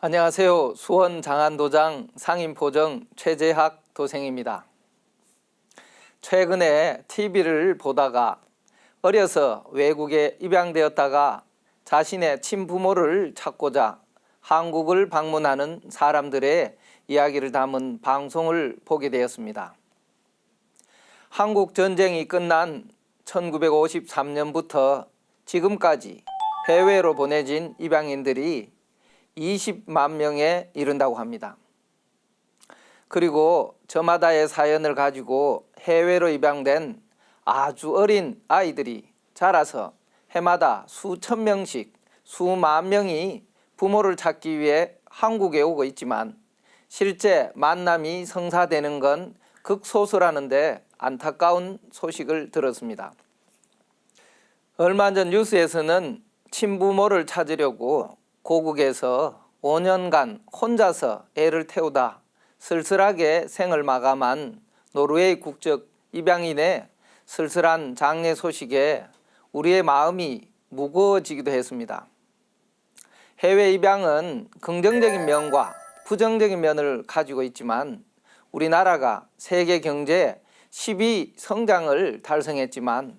안녕하세요. 수원 장안도장 상인포정 최재학 도생입니다. 최근에 TV를 보다가 어려서 외국에 입양되었다가 자신의 친부모를 찾고자 한국을 방문하는 사람들의 이야기를 담은 방송을 보게 되었습니다. 한국 전쟁이 끝난 1953년부터 지금까지 해외로 보내진 입양인들이 20만 명에 이른다고 합니다. 그리고 저마다의 사연을 가지고 해외로 입양된 아주 어린 아이들이 자라서 해마다 수천 명씩 수만 명이 부모를 찾기 위해 한국에 오고 있지만 실제 만남이 성사되는 건 극소수라는데 안타까운 소식을 들었습니다. 얼마 전 뉴스에서는 친부모를 찾으려고 고국에서 5년간 혼자서 애를 태우다 쓸쓸하게 생을 마감한 노르웨이 국적 입양인의 쓸쓸한 장례 소식에 우리의 마음이 무거워지기도 했습니다. 해외 입양은 긍정적인 면과 부정적인 면을 가지고 있지만 우리나라가 세계 경제 10위 성장을 달성했지만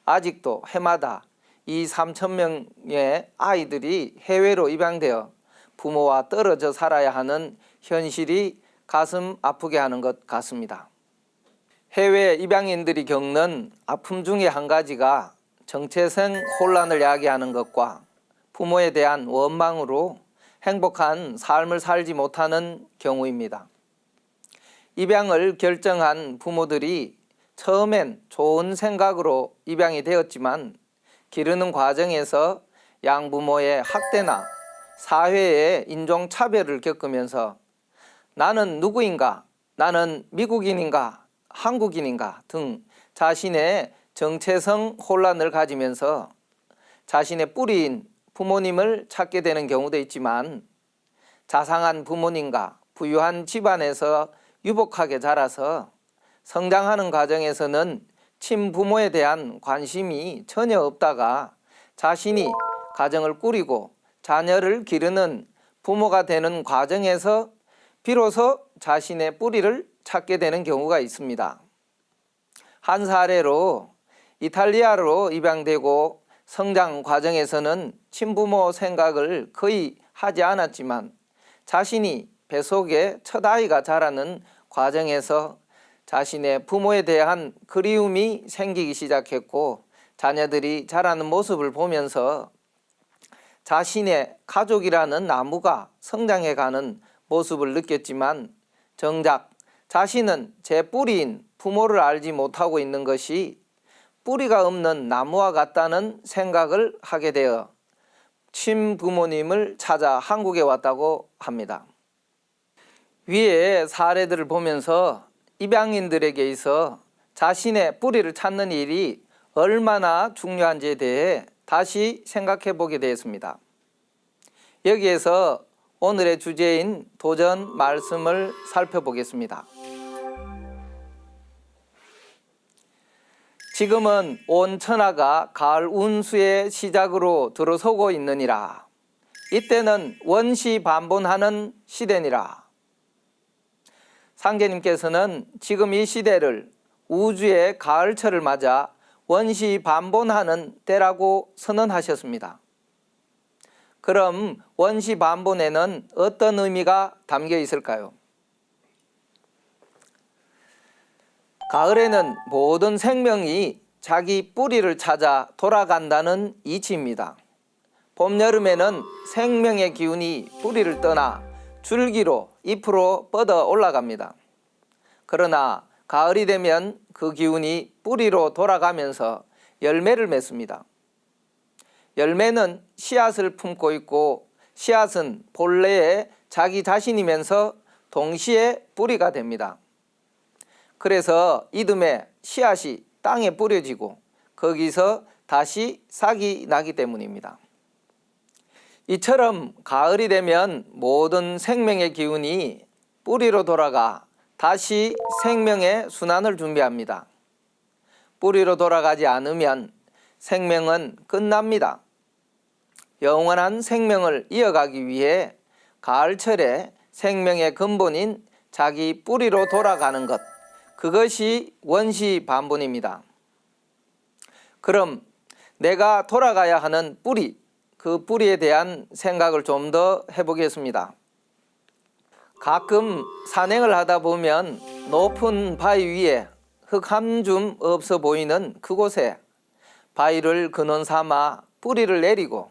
아직도 해마다 3천 명의 아이들이 해외로 입양되어 부모와 떨어져 살아야 하는 현실이 가슴 아프게 하는 것 같습니다. 해외 입양인들이 겪는 아픔 중에 한 가지가 정체성 혼란을 야기하는 것과 부모에 대한 원망으로 행복한 삶을 살지 못하는 경우입니다. 입양을 결정한 부모들이 처음엔 좋은 생각으로 입양이 되었지만 기르는 과정에서 양부모의 학대나 사회의 인종차별을 겪으면서 나는 누구인가, 나는 미국인인가, 한국인인가 등 자신의 정체성 혼란을 가지면서 자신의 뿌리인 부모님을 찾게 되는 경우도 있지만 자상한 부모님과 부유한 집안에서 유복하게 자라서 성장하는 과정에서는 친부모에 대한 관심이 전혀 없다가 자신이 가정을 꾸리고 자녀를 기르는 부모가 되는 과정에서 비로소 자신의 뿌리를 찾게 되는 경우가 있습니다. 한 사례로 이탈리아로 입양되고 성장 과정에서는 친부모 생각을 거의 하지 않았지만 자신이 뱃속에 첫 아이가 자라는 과정에서 자신의 부모에 대한 그리움이 생기기 시작했고 자녀들이 자라는 모습을 보면서 자신의 가족이라는 나무가 성장해가는 모습을 느꼈지만 정작 자신은 제 뿌리인 부모를 알지 못하고 있는 것이 뿌리가 없는 나무와 같다는 생각을 하게 되어 친부모님을 찾아 한국에 왔다고 합니다. 위의 사례들을 보면서 입양인들에게 있어 자신의 뿌리를 찾는 일이 얼마나 중요한지에 대해 다시 생각해 보게 되었습니다. 여기에서 오늘의 주제인 도전 말씀을 살펴보겠습니다. 지금은 온 천하가 가을 운수의 시작으로 들어서고 있느니라. 이때는 원시반본하는 시대니라. 상제님께서는 지금 이 시대를 우주의 가을철을 맞아 원시반본하는 때라고 선언하셨습니다. 그럼 원시반본에는 어떤 의미가 담겨 있을까요? 가을에는 모든 생명이 자기 뿌리를 찾아 돌아간다는 이치입니다. 봄, 여름에는 생명의 기운이 뿌리를 떠나 줄기로 잎으로 뻗어 올라갑니다. 그러나 가을이 되면 그 기운이 뿌리로 돌아가면서 열매를 맺습니다. 열매는 씨앗을 품고 있고 씨앗은 본래의 자기 자신이면서 동시에 뿌리가 됩니다. 그래서 이듬해 씨앗이 땅에 뿌려지고 거기서 다시 싹이 나기 때문입니다. 이처럼 가을이 되면 모든 생명의 기운이 뿌리로 돌아가 다시 생명의 순환을 준비합니다. 뿌리로 돌아가지 않으면 생명은 끝납니다. 영원한 생명을 이어가기 위해 가을철에 생명의 근본인 자기 뿌리로 돌아가는 것, 그것이 원시반본입니다. 그럼 내가 돌아가야 하는 뿌리, 그 뿌리에 대한 생각을 좀 더 해보겠습니다. 가끔 산행을 하다 보면 높은 바위 위에 흙 한 줌 없어 보이는 그곳에 바위를 근원 삼아 뿌리를 내리고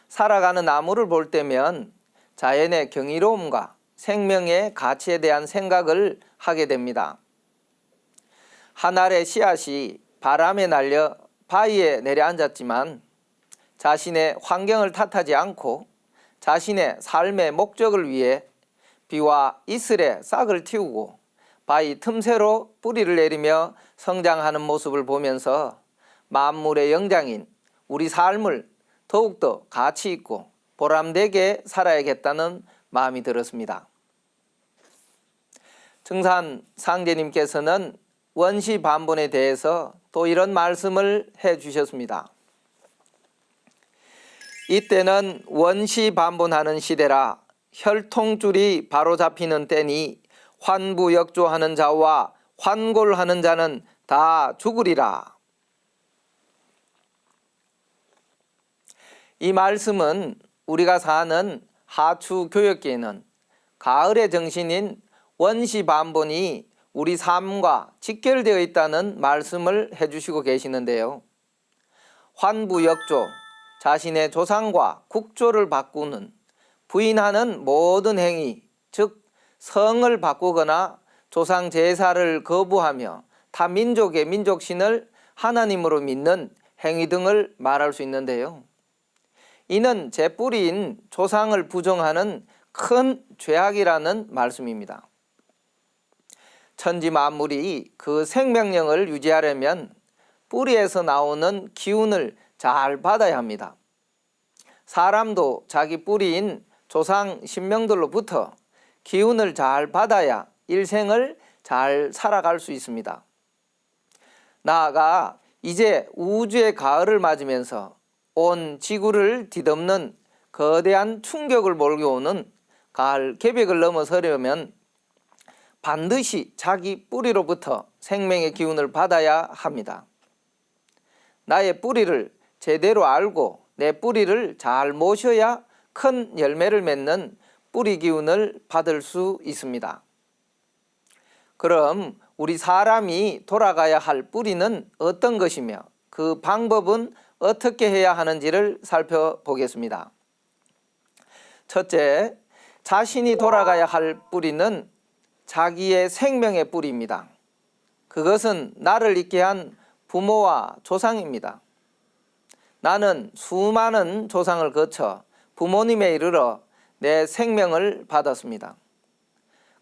살아가는 나무를 볼 때면 자연의 경이로움과 생명의 가치에 대한 생각을 하게 됩니다. 한 알의 씨앗이 바람에 날려 바위에 내려앉았지만 자신의 환경을 탓하지 않고 자신의 삶의 목적을 위해 비와 이슬에 싹을 틔우고 바위 틈새로 뿌리를 내리며 성장하는 모습을 보면서 만물의 영장인 우리 삶을 더욱더 가치 있고 보람되게 살아야겠다는 마음이 들었습니다. 증산 상제님께서는 원시반본에 대해서 또 이런 말씀을 해주셨습니다. 이때는 원시반본하는 시대라 혈통줄이 바로잡히는 때니 환부역조하는 자와 환골하는 자는 다 죽으리라. 이 말씀은 우리가 사는 하추 교역계에는 가을의 정신인 원시반본이 우리 삶과 직결되어 있다는 말씀을 해주시고 계시는데요. 환부역조, 자신의 조상과 국조를 바꾸는, 부인하는 모든 행위, 즉 성을 바꾸거나 조상 제사를 거부하며 타 민족의 민족신을 하나님으로 믿는 행위 등을 말할 수 있는데요. 이는 제 뿌리인 조상을 부정하는 큰 죄악이라는 말씀입니다. 천지 만물이 그 생명력을 유지하려면 뿌리에서 나오는 기운을 잘 받아야 합니다. 사람도 자기 뿌리인 조상 신명들로부터 기운을 잘 받아야 일생을 잘 살아갈 수 있습니다. 나아가 이제 우주의 가을을 맞으면서 온 지구를 뒤덮는 거대한 충격을 몰려오는 가을 개벽을 넘어서려면 반드시 자기 뿌리로부터 생명의 기운을 받아야 합니다. 나의 뿌리를 제대로 알고 내 뿌리를 잘 모셔야 큰 열매를 맺는 뿌리 기운을 받을 수 있습니다. 그럼 우리 사람이 돌아가야 할 뿌리는 어떤 것이며 그 방법은 어떻게 해야 하는지를 살펴보겠습니다. 첫째, 자신이 돌아가야 할 뿌리는 자기의 생명의 뿌리입니다. 그것은 나를 있게 한 부모와 조상입니다. 나는 수많은 조상을 거쳐 부모님에 이르러 내 생명을 받았습니다.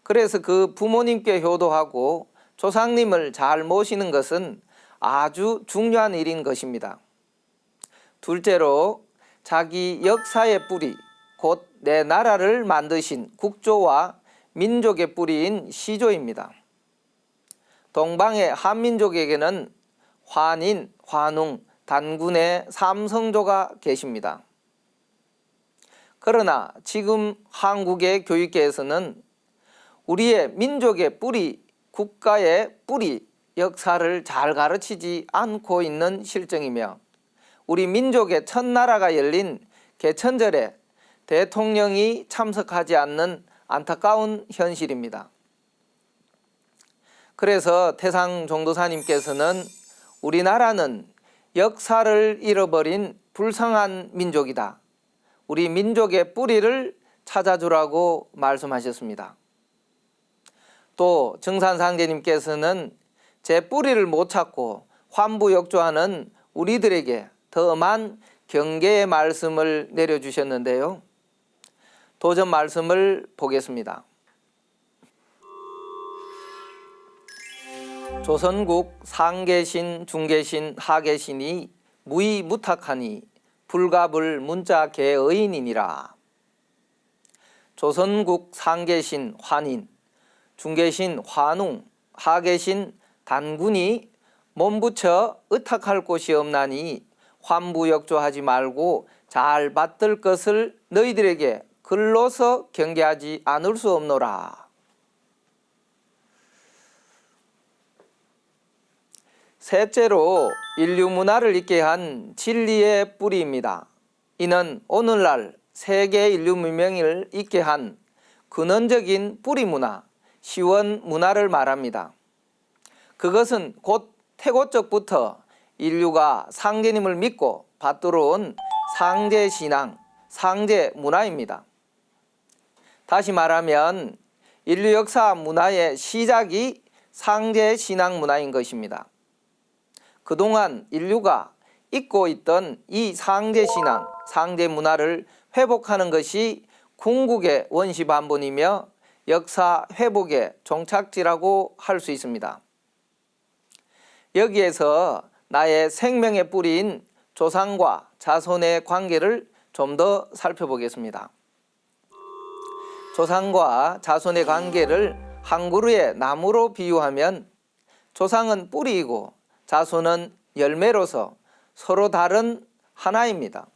그래서 그 부모님께 효도하고 조상님을 잘 모시는 것은 아주 중요한 일인 것입니다. 둘째로 자기 역사의 뿌리, 곧 내 나라를 만드신 국조와 민족의 뿌리인 시조입니다. 동방의 한민족에게는 환인, 환웅, 단군의 삼성조가 계십니다. 그러나 지금 한국의 교육계에서는 우리의 민족의 뿌리, 국가의 뿌리, 역사를 잘 가르치지 않고 있는 실정이며 우리 민족의 첫나라가 열린 개천절에 대통령이 참석하지 않는 안타까운 현실입니다. 그래서 태상 종도사님께서는 우리나라는 역사를 잃어버린 불쌍한 민족이다. 우리 민족의 뿌리를 찾아주라고 말씀하셨습니다. 또 증산상제님께서는 제 뿌리를 못 찾고 환부역조하는 우리들에게 더 엄한 경계의 말씀을 내려주셨는데요. 도전 말씀을 보겠습니다. 조선국 상계신, 중계신, 하계신이 무의무탁하니 불갑을 문자 개의인이니라. 조선국 상계신 환인, 중계신 환웅, 하계신 단군이 몸부쳐 의탁할 곳이 없나니 환부역조하지 말고 잘 받들 것을 너희들에게 글로서 경계하지 않을 수 없노라. 셋째로 인류 문화를 있게 한 진리의 뿌리입니다. 이는 오늘날 세계 인류 문명을 있게 한 근원적인 뿌리 문화, 시원 문화를 말합니다. 그것은 곧 태고적부터 인류가 상제님을 믿고 받들어온 상제 신앙, 상제 문화입니다. 다시 말하면 인류 역사 문화의 시작이 상제 신앙 문화인 것입니다. 그동안 인류가 잊고 있던 이 상제 신앙, 상제 문화를 회복하는 것이 궁극의 원시 반본이며 역사 회복의 종착지라고 할 수 있습니다. 여기에서 나의 생명의 뿌리인 조상과 자손의 관계를 좀 더 살펴보겠습니다. 조상과 자손의 관계를 한 그루의 나무로 비유하면 조상은 뿌리이고 자손은 열매로서 서로 다른 하나입니다.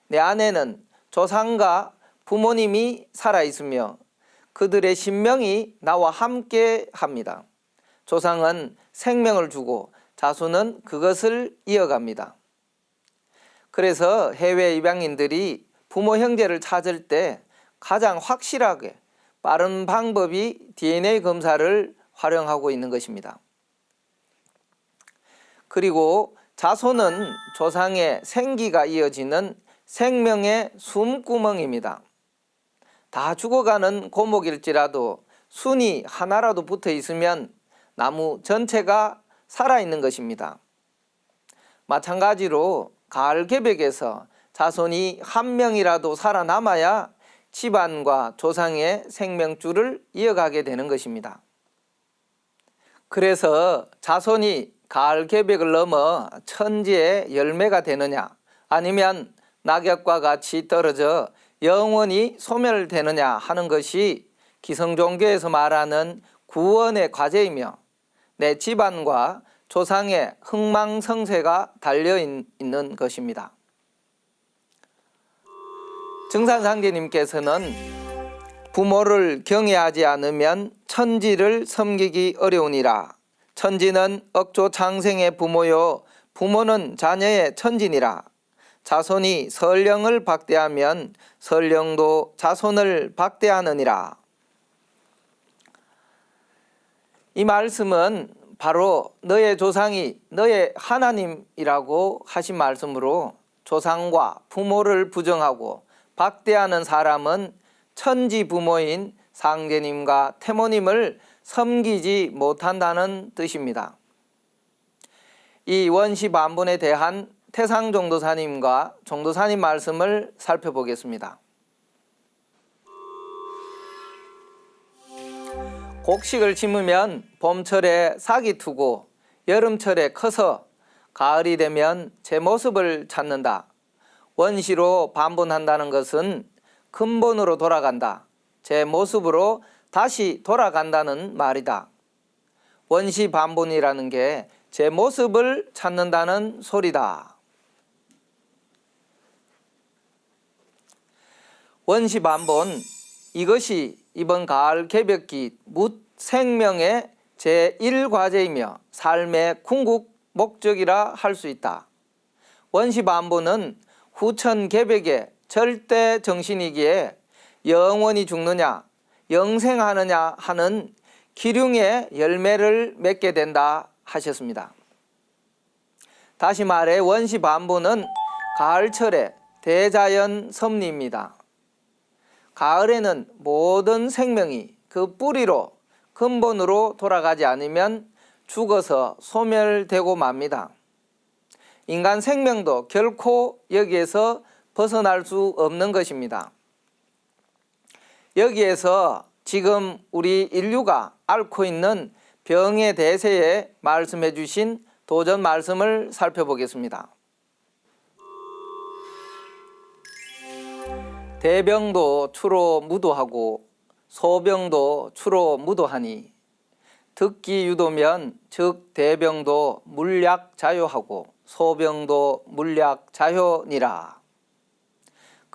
내 안에는 조상과 부모님이 살아있으며 그들의 신명이 나와 함께 합니다. 조상은 생명을 주고 자손은 그것을 이어갑니다. 그래서 해외 입양인들이 부모 형제를 찾을 때 가장 확실하게 빠른 방법이 DNA 검사를 활용하고 있는 것입니다. 그리고 자손은 조상의 생기가 이어지는 생명의 숨구멍입니다. 다 죽어가는 고목일지라도 순이 하나라도 붙어 있으면 나무 전체가 살아있는 것입니다. 마찬가지로 가을 개벽에서 자손이 한 명이라도 살아남아야 집안과 조상의 생명줄을 이어가게 되는 것입니다. 그래서 자손이 가을 개벽을 넘어 천지의 열매가 되느냐 아니면 낙엽과 같이 떨어져 영원히 소멸되느냐 하는 것이 기성종교에서 말하는 구원의 과제이며 내 집안과 조상의 흥망성쇠가 달려있는 것입니다. 증산상제님께서는 부모를 경외하지 않으면 천지를 섬기기 어려우니라. 천지는 억조 창생의 부모요 부모는 자녀의 천지니라. 자손이 설령을 박대하면 설령도 자손을 박대하느니라. 이 말씀은 바로 너의 조상이 너의 하나님이라고 하신 말씀으로 조상과 부모를 부정하고 박대하는 사람은 천지 부모인 상제님과 태모님을 섬기지 못한다는 뜻입니다. 이 원시 반본에 대한 태상종도사님과 종도사님 말씀을 살펴보겠습니다. 곡식을 심으면 봄철에 싹이 트고 여름철에 커서 가을이 되면 제 모습을 찾는다. 원시로 반본한다는 것은 근본으로 돌아간다. 제 모습으로 다시 돌아간다는 말이다. 원시 반본이라는 게 제 모습을 찾는다는 소리다. 원시 반본, 이것이 이번 가을 개벽기 묻 생명의 제1과제이며 삶의 궁극 목적이라 할 수 있다. 원시 반본은 후천 개벽의 절대 정신이기에 영원히 죽느냐 영생하느냐 하는 기륭의 열매를 맺게 된다 하셨습니다. 다시 말해 원시 반본은 가을철의 대자연 섭리입니다. 가을에는 모든 생명이 그 뿌리로 근본으로 돌아가지 않으면 죽어서 소멸되고 맙니다. 인간 생명도 결코 여기에서 벗어날 수 없는 것입니다. 여기에서 지금 우리 인류가 앓고 있는 병의 대세에 말씀해 주신 도전 말씀을 살펴보겠습니다. 대병도 추로 무도하고 소병도 추로 무도하니 듣기 유도면 즉 대병도 물약 자효하고 소병도 물약 자효니라.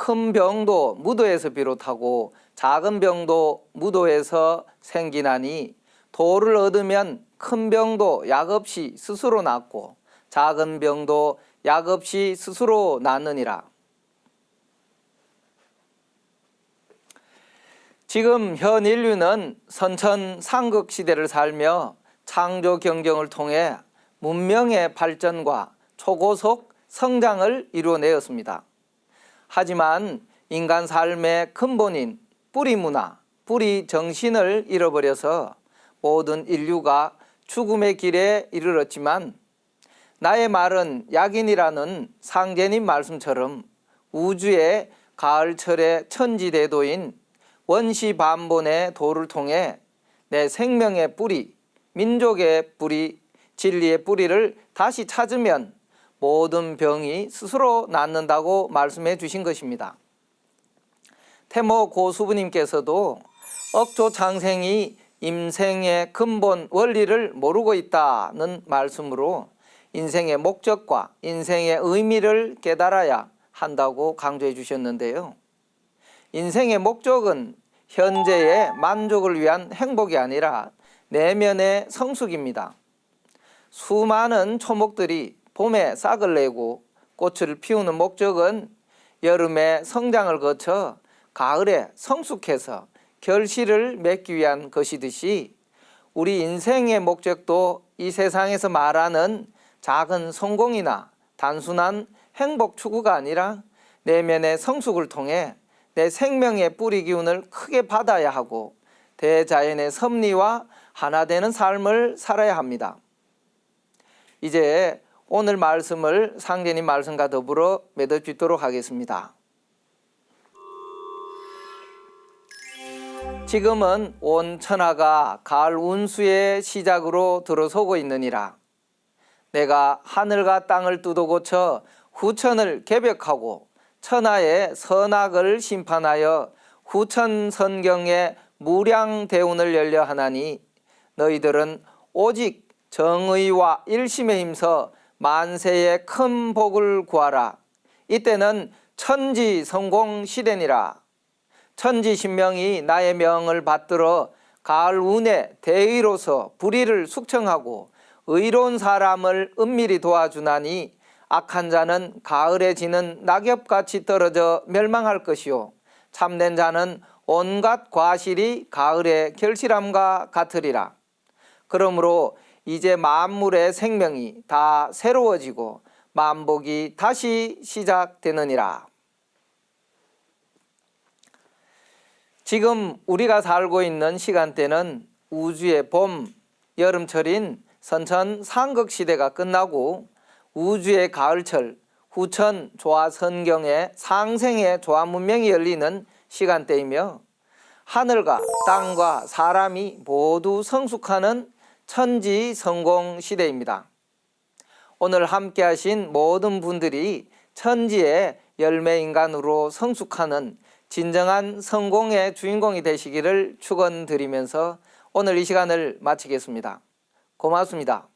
큰 병도 무도에서 비롯하고 작은 병도 무도에서 생기나니 도를 얻으면 큰 병도 약 없이 스스로 낫고 작은 병도 약 없이 스스로 낫느니라. 지금 현 인류는 선천상극 시대를 살며 창조 경쟁을 통해 문명의 발전과 초고속 성장을 이루어내었습니다. 하지만 인간 삶의 근본인 뿌리 문화, 뿌리 정신을 잃어버려서 모든 인류가 죽음의 길에 이르렀지만 나의 말은 약인이라는 상제님 말씀처럼 우주의 가을철의 천지대도인 원시반본의 도를 통해 내 생명의 뿌리, 민족의 뿌리, 진리의 뿌리를 다시 찾으면 모든 병이 스스로 낫는다고 말씀해 주신 것입니다. 태모 고수부님께서도 억조 장생이 인생의 근본 원리를 모르고 있다는 말씀으로 인생의 목적과 인생의 의미를 깨달아야 한다고 강조해 주셨는데요. 인생의 목적은 현재의 만족을 위한 행복이 아니라 내면의 성숙입니다. 수많은 초목들이 봄에 싹을 내고 꽃을 피우는 목적은 여름에 성장을 거쳐 가을에 성숙해서 결실을 맺기 위한 것이듯이 우리 인생의 목적도 이 세상에서 말하는 작은 성공이나 단순한 행복 추구가 아니라 내면의 성숙을 통해 내 생명의 뿌리 기운을 크게 받아야 하고 대자연의 섭리와 하나 되는 삶을 살아야 합니다. 이제 오늘 말씀을 상제님 말씀과 더불어 맺어주도록 하겠습니다. 지금은 온 천하가 가을 운수의 시작으로 들어서고 있느니라. 내가 하늘과 땅을 뜯어 고쳐 후천을 개벽하고 천하의 선악을 심판하여 후천선경의 무량대운을 열려 하나니 너희들은 오직 정의와 일심에 힘써 만세의 큰 복을 구하라. 이때는 천지성공 시대니라. 천지신명이 나의 명을 받들어 가을 운의 대의로서 불의를 숙청하고 의로운 사람을 은밀히 도와주나니 악한 자는 가을에 지는 낙엽같이 떨어져 멸망할 것이요 참된 자는 온갖 과실이 가을의 결실함과 같으리라. 그러므로 이제 만물의 생명이 다 새로워지고 만복이 다시 시작되느니라. 지금 우리가 살고 있는 시간대는 우주의 봄, 여름철인 선천상극 시대가 끝나고 우주의 가을철, 후천 조화선경의 상생의 조화문명이 열리는 시간대이며 하늘과 땅과 사람이 모두 성숙하는 천지성공 시대입니다. 오늘 함께 하신 모든 분들이 천지의 열매인간으로 성숙하는 진정한 성공의 주인공이 되시기를 축원드리면서 오늘 이 시간을 마치겠습니다. 고맙습니다.